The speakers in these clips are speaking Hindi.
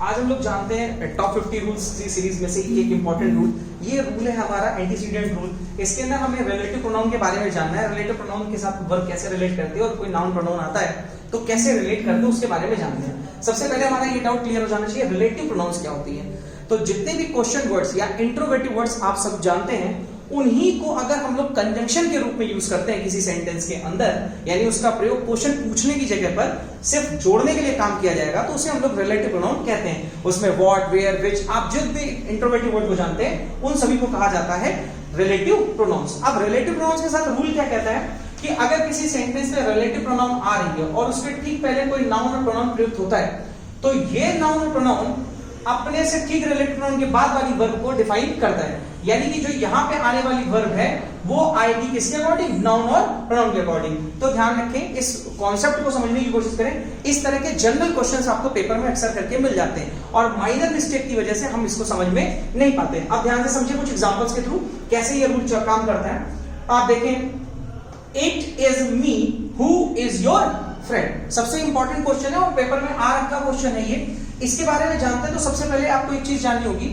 आज हम लोग जानते हैं टॉप 50 रूल्स सीरीज में से एक इंपॉर्टेंट रूल। ये रूल है हमारा एंटीसीडेंट रूल। इसके अंदर हमें रिलेटिव प्रोनाउन के बारे में जानना है। रिलेटिव प्रोनाउन के साथ वर्ब कैसे रिलेट करते हैं और कोई नाउन प्रोनाउन आता है तो कैसे रिलेट करते हैं उसके बारे में जानते हैं। सबसे पहले हमारा ये डाउट क्लियर हो जाना चाहिए, रिलेटिव प्रोनाउंस क्या होती है। तो जितने भी क्वेश्चन वर्ड्स या इंट्रोगेटिव वर्ड्स आप सब जानते हैं उन्हीं को अगर हम लोग कंजंक्शन के रूप में यूज करते हैं किसी सेंटेंस के अंदर, यानी उसका प्रयोग क्वेश्चन पूछने की जगह पर सिर्फ जोड़ने के लिए काम किया जाएगा तो उसे हम लोग रिलेटिव प्रोनाउन कहते हैं। उसमें व्हाट, वेयर, व्हिच, आप जिस भी इंट्रोगेटिव वर्ड को जानते हैं उन सभी को कहा जाता है रिलेटिव प्रोनाउंस। अब रिलेटिव प्रोनाउंस के साथ रूल क्या कहता है कि अगर किसी सेंटेंस में रिलेटिव प्रोनाउन आ रही है और उसके ठीक पहले कोई नाउन और प्रोनाउन प्रयुक्त होता है तो ये नाउन और प्रोनाउन अपने से ठीक रिलेटिव प्रोनाउन के बाद वाली वर्ब को डिफाइन करता है। यानी कि जो यहां पे आने वाली वर्ब है वो आएगी किसके अकॉर्डिंग, नाउन और प्रोनाउन के अकॉर्डिंग। तो ध्यान रखें, इस कॉन्सेप्ट को समझने की कोशिश करें। इस तरह के जनरल क्वेश्चंस आपको पेपर में अक्सर करके मिल जाते हैं और माइनर मिस्टेक की वजह से हम इसको समझ में नहीं पाते। अब ध्यान से समझिए कुछ एग्जांपल्स के थ्रू कैसे ये रूल काम करता है। आप देखें, it is me who is your friend, सबसे इंपॉर्टेंट क्वेश्चन है और पेपर में आ रखा क्वेश्चन है ये। इसके बारे में जानते हैं तो सबसे पहले आपको एक चीज जाननी होगी,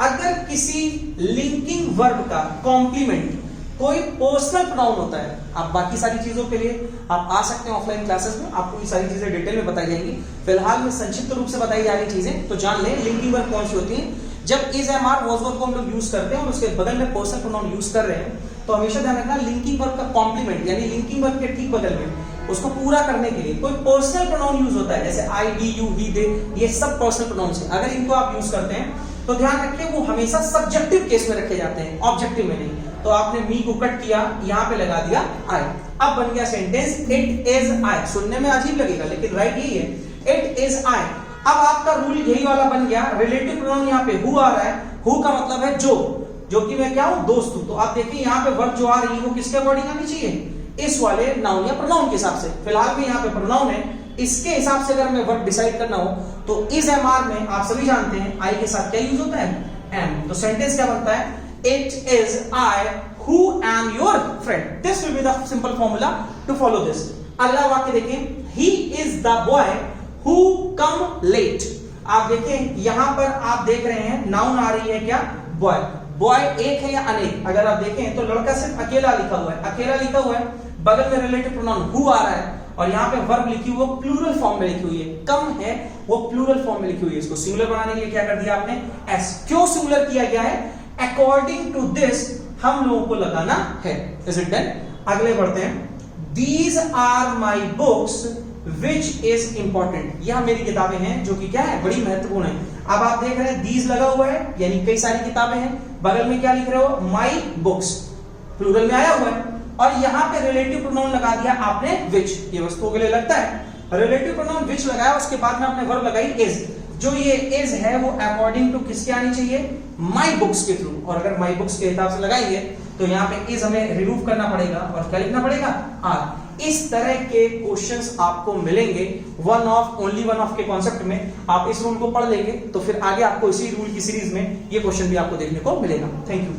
अगर किसी लिंकिंग वर्ब का कॉम्प्लीमेंट कोई पर्सनल प्रोनाउन होता है, आप बाकी सारी चीजों के लिए आप आ सकते हैं ऑफलाइन क्लासेस में, आपको ये सारी चीजें डिटेल में बताई जाएंगी। फिलहाल में संक्षिप्त रूप से बताई जा रही चीजें तो जान लें। लिंकिंग वर्ब कौन सी होती है? जब is, am, are, was verb को हम लोग यूज करते हैं और उसके बगल में पर्सनल प्रोनाउन यूज कर रहे हैं तो हमेशा ध्यान रखना लिंकिंग वर्ब का कॉम्प्लीमेंट यानी लिंकिंग वर्ब के ठीक बगल में उसको पूरा करने के लिए कोई पर्सनल प्रोनाउन यूज होता है, जैसे आई, डी, यू, ही, दे, ये सब पर्सनल प्रोनाउंस हैं। अगर इनको आप यूज करते हैं तो ध्यान रखिए वो हमेशा सब्जेक्टिव केस में रखे जाते हैं, ऑब्जेक्टिव में नहीं। तो आपने मी को कट किया, यहां पे लगा दिया आई, अब बन गया सेंटेंस इट इज आई। सुनने में अजीब लगेगा लेकिन राइट यही है, इट इज आई। अब आपका रूल यही वाला बन गया, रिलेटिव प्रोनाउन यहाँ पे हु आ रहा है, हु का मतलब है जो कि मैं क्या हूं, दोस्त हूं। तो आप देखिए यहाँ पे वर्ब जो आ रही है वो किसके अकॉर्डिंग आनी चाहिए, इस वाले नाउन या प्रोनाउन के हिसाब से। फिलहाल में यहाँ पे प्रोनाउन है, इसके हिसाब से अगर मैं वर्ब डिसाइड करना हो तो इज, एम, आर में आप सभी जानते हैं आई के साथ क्या यूज होता है, एम। तो सेंटेंस क्या बनता है, it is I who am your friend. This will be the simple formula to follow this. अगला वाक्य देखें, he is the boy who come late. आप देखें यहां पर आप देख रहे हैं नाउन आ रही है क्या, बॉय। बॉय एक है या अनेक? अगर आप देखें तो लड़का सिर्फ अकेला लिखा हुआ है, अकेला लिखा हुआ है, बगल में रिलेटिव प्रोनाउन हु आ रहा है और यहाँ पे वर्ब लिखी हुई वो प्लूरल फॉर्म में लिखी हुई है, कम है वो प्लूरल फॉर्म में लिखी हुई है। इसको सिंगुलर बनाने के लिए क्या कर दिया आपने, एस। क्यों सिंगुलर किया गया है, अकॉर्डिंग टू दिस हम लोगों को लगाना है। Is it done? अगले बढ़ते हैं, these are my books which is important. यह मेरी किताबें हैं जो कि क्या है, बड़ी महत्वपूर्ण है। अब आप देख रहे हैं दीज लगा हुआ है यानी कई सारी किताबें हैं, बगल में क्या लिख रहे हो, माई बुक्स, प्लूरल में आया हुआ है और यहां पे रिलेटिव प्रोनाउन लगा दिया आपने विच। ये वस्तुओं के लिए लगता है, रिलेटिव प्रोनाउन विच लगाया उसके बाद में आपने वर्ब लगाई इज। जो ये इज है वो अकॉर्डिंग टू किसके आनी चाहिए, माई बुक्स के थ्रू। और अगर माई बुक्स के हिसाब से लगाएंगे तो यहाँ पे इज हमें रिमूव करना पड़ेगा और क्या लिखना पड़ेगा, आर। इस तरह के क्वेश्चंस आपको मिलेंगे one of, only one of के कॉन्सेप्ट में। आप इस रूल को पढ़ लेंगे तो फिर आगे आपको इसी रूल की सीरीज में ये क्वेश्चन भी आपको देखने को मिलेगा। Thank you.